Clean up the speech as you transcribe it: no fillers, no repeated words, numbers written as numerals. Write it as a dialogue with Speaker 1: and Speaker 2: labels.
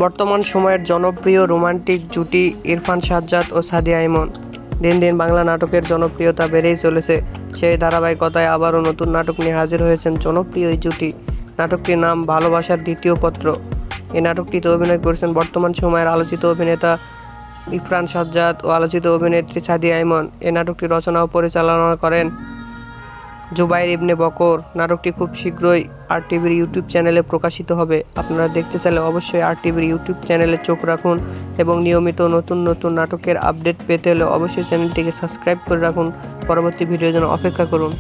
Speaker 1: বর্তমান সময়ের জনপ্রিয় রোমান্টিক জুটি ইরফান সাজ্জাদ ও সাদিয়া ইমন। দিন দিন বাংলা নাটকের জনপ্রিয়তা বেড়েই চলেছে। সেই ধারাবাহিকতায় আবারও নতুন নাটক নিয়ে হাজির হয়েছেন জনপ্রিয় এই জুটি। নাটকটির নাম ভালোবাসার দ্বিতীয় পত্র। এই নাটকটিতে অভিনয় করেছেন বর্তমান সময়ের আলোচিত অভিনেতা ইরফান সাজ্জাদ ও আলোচিত অভিনেত্রী সাদিয়া ইমন। এই নাটকটি রচনা ও পরিচালনা করেন জুবাইর ইবনে বকর। নাটকটি খুব শীঘ্রই আরটিভির ইউটিউব চ্যানেলে প্রকাশিত হবে। আপনারা দেখতে চাইলে অবশ্যই আরটিভির ইউটিউব চ্যানেলে চোখ রাখুন এবং নিয়মিত নতুন নতুন নাটকের আপডেট পেতে হলে অবশ্যই চ্যানেলটিকে সাবস্ক্রাইব করে রাখুন। পরবর্তী ভিডিওর জন্য অপেক্ষা করুন।